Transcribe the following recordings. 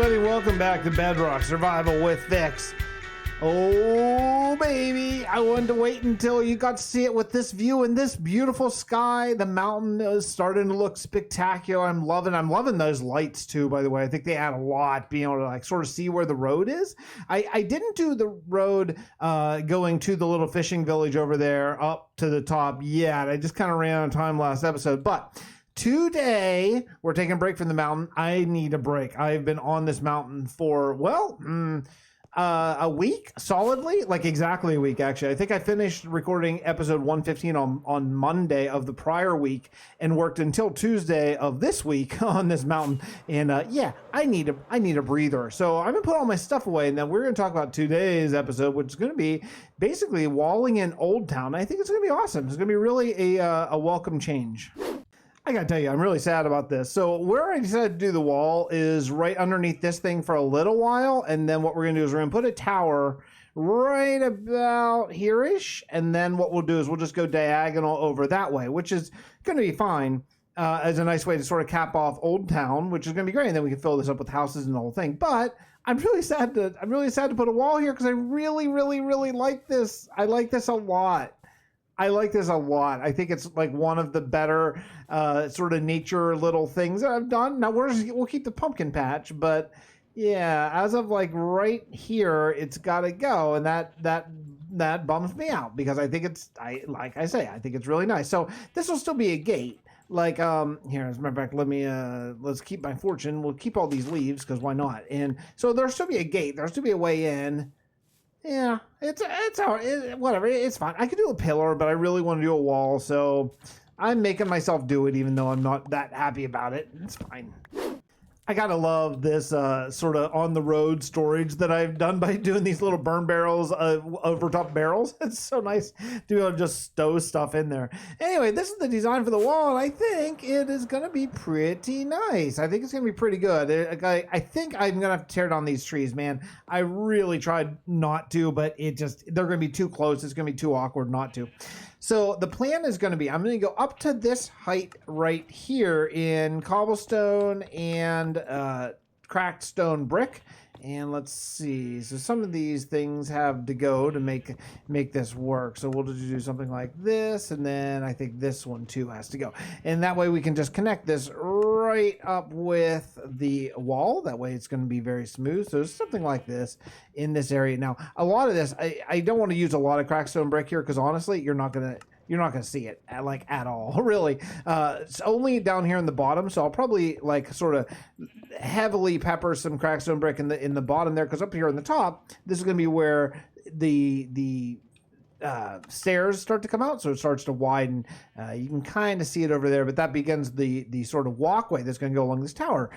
everybody. Welcome back to Bedrock Survival with Fix. Oh, baby. I wanted to wait until you got to see it with this view and this beautiful sky. The mountain is starting to look spectacular. I'm loving those lights too, by the way. I think they add a lot, being able to like sort of see where the road is. I didn't do the road going to the little fishing village over there up to the top yet. I just kind of ran out of time last episode, but today, we're taking a break from the mountain. I need a break. I've been on this mountain for, a week, solidly, like exactly a week, actually. I think I finished recording episode 115 on Monday of the prior week and worked until Tuesday of this week on this mountain. And I need a breather. So I'm going to put all my stuff away, and then we're going to talk about today's episode, which is going to be basically walling in Old Town. I think it's going to be awesome. It's going to be really a welcome change. I gotta tell you, I'm really sad about this. So where I decided to do the wall is right underneath this thing for a little while. And then what we're gonna do is we're gonna put a tower right about here-ish. And then what we'll do is we'll just go diagonal over that way, which is gonna be fine as a nice way to sort of cap off Old Town, which is gonna be great. And then we can fill this up with houses and the whole thing. But I'm really sad to put a wall here because I really, really, really like this. I like this a lot. I think it's like one of the better sort of nature little things that I've done. Now we'll keep the pumpkin patch, but yeah, as of like right here, it's got to go, and that bums me out because I think I think it's really nice. So this will still be a gate. Like here, as a matter of fact, let's keep my fortune. We'll keep all these leaves because why not? And so there'll still be a gate. There'll still be a way in. Yeah, it's whatever. It's fine. I could do a pillar, but I really want to do a wall, so I'm making myself do it, even though I'm not that happy about it. It's fine. I gotta love this sort of on the road storage that I've done by doing these little burn barrels over top barrels. It's so nice to be able to just stow stuff in there. Anyway, this is the design for the wall, and I think it is gonna be pretty nice. I think it's gonna be pretty good. I think I'm gonna have to tear down these trees, man. I really tried not to, but they're gonna be too close. It's gonna be too awkward not to. So the plan is going to be, I'm going to go up to this height right here in cobblestone and cracked stone brick. And let's see. So some of these things have to go to make this work. So we'll just do something like this. And then I think this one too has to go. And that way we can just connect this right up with the wall. That way it's going to be very smooth. So it's something like this in this area. Now, a lot of this, I don't want to use a lot of cracked stone brick here because honestly, you're not going to see it at all, really. It's only down here in the bottom, so I'll probably like sort of heavily pepper some cracked stone brick in the bottom there, because up here on the top, this is going to be where the stairs start to come out, so it starts to widen. You can kind of see it over there, but that begins the sort of walkway that's going to go along this tower.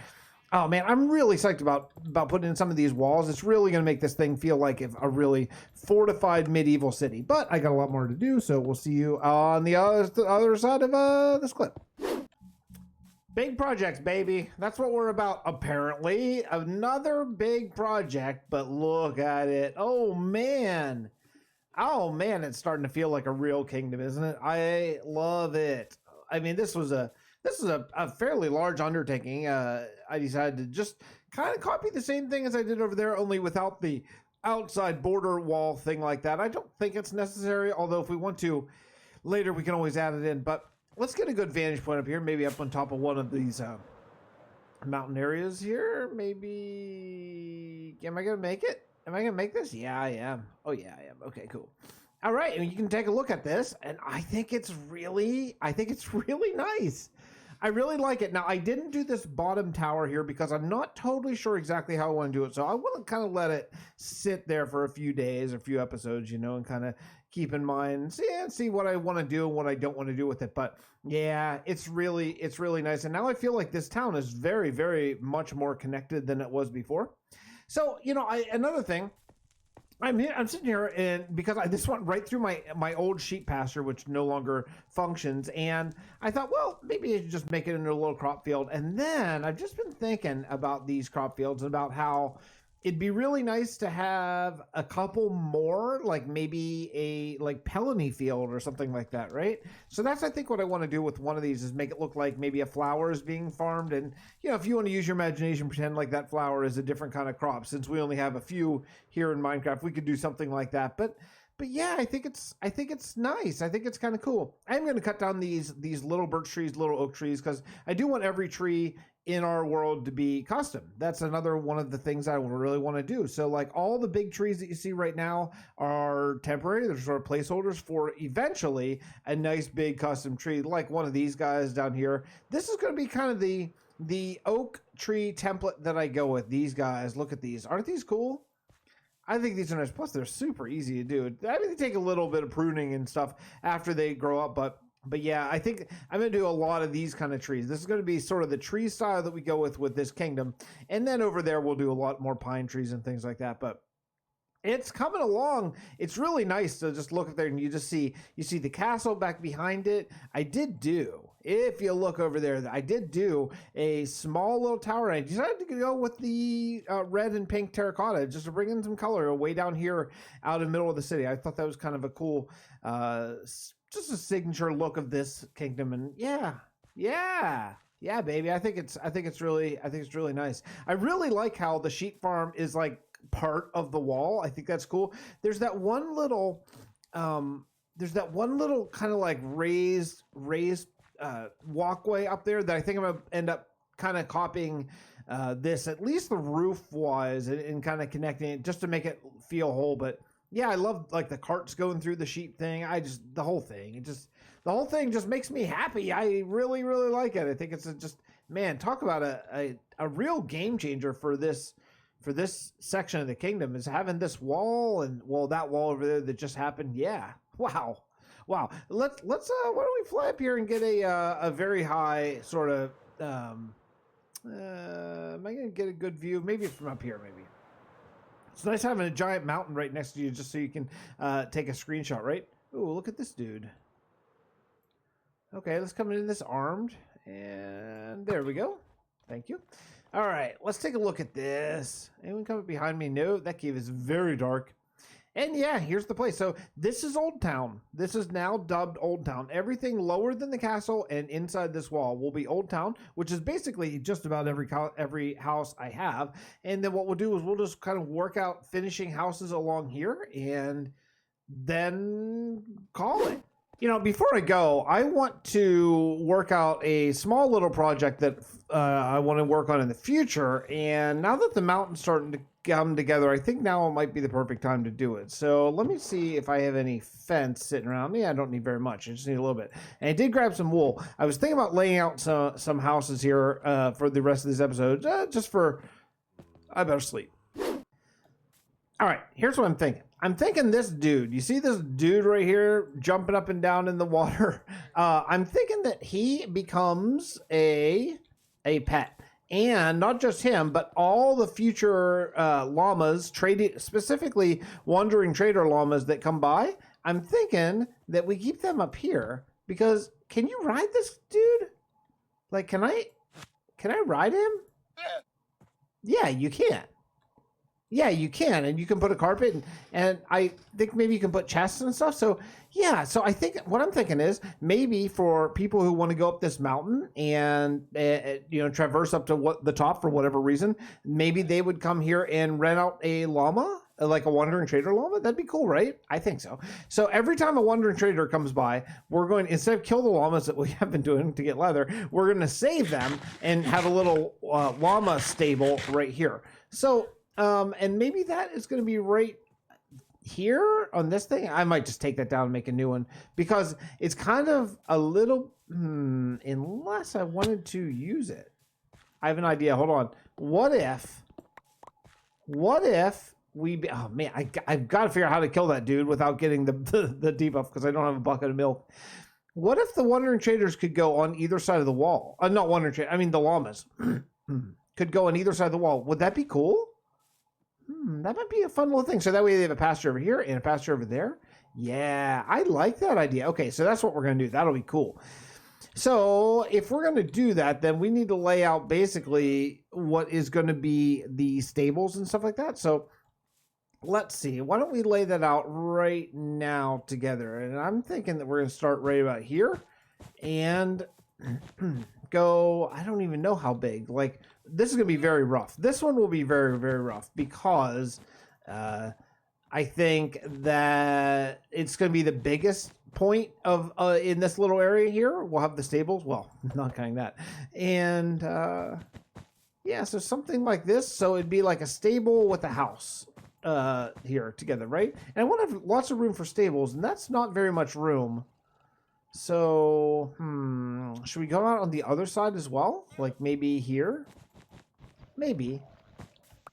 Oh man, I'm really psyched about putting in some of these walls. It's really going to make this thing feel like a really fortified medieval city. But I got a lot more to do, so we'll see you on the other side of this clip. Big projects, baby. That's what we're about, apparently. Another big project, but look at it. Oh man, it's starting to feel like a real kingdom, isn't it? I love it. I mean, this is a fairly large undertaking. I decided to just kind of copy the same thing as I did over there, only without the outside border wall thing like that. I don't think it's necessary, although if we want to later, we can always add it in. But let's get a good vantage point up here, maybe up on top of one of these mountain areas here. Maybe, am I going to make it? Am I going to make this? Yeah, I am. Oh, yeah, I am. Okay, cool. All right, and you can take a look at this, and I think it's really nice. I really like it. Now, I didn't do this bottom tower here because I'm not totally sure exactly how I want to do it. So I want to kind of let it sit there for a few days, a few episodes, and kind of keep in mind, see what I want to do and what I don't want to do with it. But yeah, it's really nice. And now I feel like this town is very, very much more connected than it was before. So, another thing, I'm sitting here, and because this went right through my old sheep pasture, which no longer functions, and I thought, well, maybe I should just make it into a little crop field. And then I've just been thinking about these crop fields and about how it'd be really nice to have a couple more, like maybe a like pelony field or something like that, right? So that's, I think, what I want to do with one of these is make it look like maybe a flower is being farmed. And, you know, if you want to use your imagination, pretend like that flower is a different kind of crop. Since we only have a few here in Minecraft, we could do something like that. But yeah, I think it's nice. I think it's kind of cool. I'm going to cut down these little birch trees, little oak trees, because I do want every tree in our world to be custom. That's another one of the things I really want to do. So like all the big trees that you see right now are temporary. They're sort of placeholders for eventually a nice big custom tree, like one of these guys down here. This is going to be kind of the oak tree template that I go with. These guys, look at these. Aren't these cool? I think these are nice. Plus, they're super easy to do. I mean, they take a little bit of pruning and stuff after they grow up, but yeah, I think I'm going to do a lot of these kind of trees. This is going to be sort of the tree style that we go with this kingdom. And then over there, we'll do a lot more pine trees and things like that. But it's coming along. It's really nice to just look up there and you see the castle back behind it. If you look over there, I did do a small little tower. I decided to go with the red and pink terracotta just to bring in some color way down here out in the middle of the city. I thought that was kind of a cool, just a signature look of this kingdom. And yeah, baby. I think it's really nice. I really like how the sheep farm is like part of the wall. I think that's cool. There's that one little kind of like raised walkway up there that I think I'm gonna end up kind of copying this, at least the roof wise, and kind of connecting it just to make it feel whole. But yeah, I love like the carts going through the sheep thing. The whole thing just makes me happy. I really, really like it. I think it's man, talk about a real game changer for this section of the kingdom, is having this wall and that wall over there that just happened. Yeah. Wow. Let's why don't we fly up here and get a very high sort of am I gonna get a good view? Maybe from up here, maybe. It's nice having a giant mountain right next to you just so you can take a screenshot, right? Ooh, look at this dude. Okay, let's come in this armed, and there we go. Thank you. All right, let's take a look at this. Anyone coming behind me? No, that cave is very dark. And yeah, here's the place. So this is Old Town. This is now dubbed Old Town. Everything lower than the castle and inside this wall will be Old Town, which is basically just about every house I have. And then what we'll do is we'll just kind of work out finishing houses along here and then call it. You know, before I go, I want to work out a small little project that I want to work on in the future. And now that the mountain's starting to come together, I think now might be the perfect time to do it. So let me see if I have any fence sitting around me. I don't need very much. I just need a little bit. And I did grab some wool. I was thinking about laying out some houses here for the rest of this episode, I better sleep. All right, here's what I'm thinking. I'm thinking this dude. You see this dude right here jumping up and down in the water? I'm thinking that he becomes a pet. And not just him, but all the future llamas, specifically wandering trader llamas that come by. I'm thinking that we keep them up here because can you ride this dude? Like, can I ride him? Yeah, you can. Yeah, you can, and you can put a carpet, and I think maybe you can put chests and stuff. So yeah, so I think what I'm thinking is maybe for people who want to go up this mountain and traverse up to the top for whatever reason, maybe they would come here and rent out a llama, like a wandering trader llama. That'd be cool, right? I think so. So every time a wandering trader comes by, we're going, instead of kill the llamas that we have been doing to get leather, we're going to save them and have a little llama stable right here. So. And maybe that is going to be right here on this thing. I might just take that down and make a new one because it's kind of a little, unless I wanted to use it. I have an idea. Hold on. What if we, oh man, I've got to figure out how to kill that dude without getting the debuff because I don't have a bucket of milk. What if the wandering traders could go on either side of the wall? Not wandering traders, I mean the llamas could go on either side of the wall. Would that be cool? That might be a fun little thing. So that way they have a pasture over here and a pasture over there. Yeah, I like that idea. Okay, so that's what we're going to do. That'll be cool. So if we're going to do that, then we need to lay out basically what is going to be the stables and stuff like that. So let's see. Why don't we lay that out right now together? And I'm thinking that we're going to start right about here and go, I don't even know how big. Like, this is going to be very rough. This one will be very, very rough because I think that it's going to be the biggest point of in this little area here. We'll have the stables. Well, not kind of that. And yeah, so something like this. So it'd be like a stable with a house here together, right? And I want to have lots of room for stables, and that's not very much room. So, should we go out on the other side as well? Like maybe here? Maybe.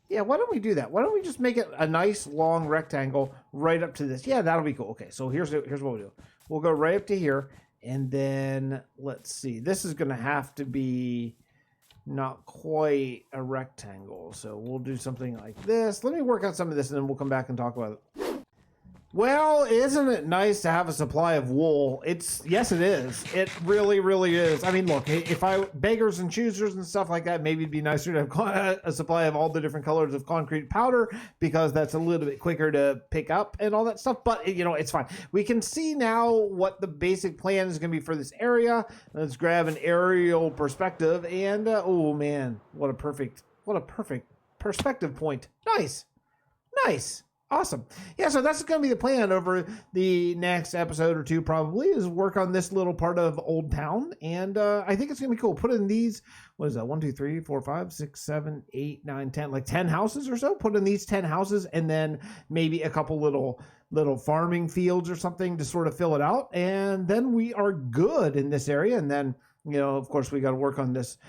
Yeah, why don't we do that? Why don't we just make it a nice long rectangle right up to this? Yeah, that'll be cool. Okay, so here's what we'll do. We'll go right up to here, and then let's see. This is going to have to be not quite a rectangle, so we'll do something like this. Let me work out some of this, and then we'll come back and talk about it. Well, isn't it nice to have a supply of wool? Yes, it is. It really, really is. I mean, look, if beggars and choosers and stuff like that, maybe it'd be nicer to have a supply of all the different colors of concrete powder because that's a little bit quicker to pick up and all that stuff. But, it's fine. We can see now what the basic plan is going to be for this area. Let's grab an aerial perspective and, oh man, what a perfect perspective point. Nice. Awesome. Yeah, so that's going to be the plan over the next episode or two probably, is work on this little part of Old Town. And I think it's going to be cool. Put in these, what is that, 1, 2, 3, 4, 5, 6, 7, 8, 9, 10, like 10 houses or so. Put in these 10 houses and then maybe a couple little farming fields or something to sort of fill it out. And then we are good in this area. And then, of course, we got to work on this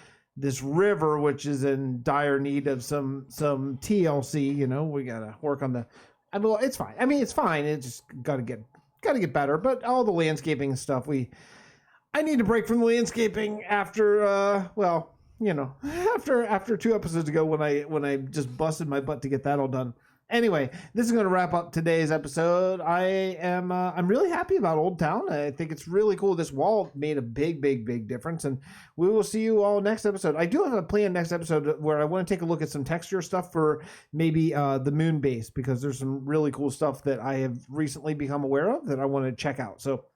river, which is in dire need of some TLC. We gotta work on it's fine. it's fine. It just gotta get better. But all the landscaping and stuff, I need a break from the landscaping after after 2 episodes ago when I just busted my butt to get that all done. Anyway, this is going to wrap up today's episode. I'm really happy about Old Town. I think it's really cool. This wall made a big difference, and we will see you all next episode. I do have a plan next episode where I want to take a look at some texture stuff for maybe the moon base, because there's some really cool stuff that I have recently become aware of that I want to check out. So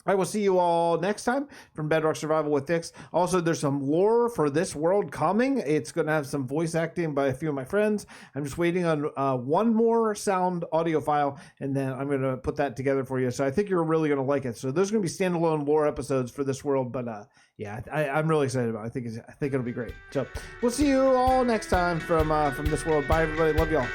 I will see you all next time from Bedrock Survival with Fix. Also, there's some lore for this world coming. It's going to have some voice acting by a few of my friends. I'm just waiting on one more sound audio file, and then I'm going to put that together for you. So I think you're really going to like it. So there's going to be standalone lore episodes for this world, but yeah, I'm really excited about it. I think it'll be great. So we'll see you all next time from this world. Bye, everybody. Love y'all.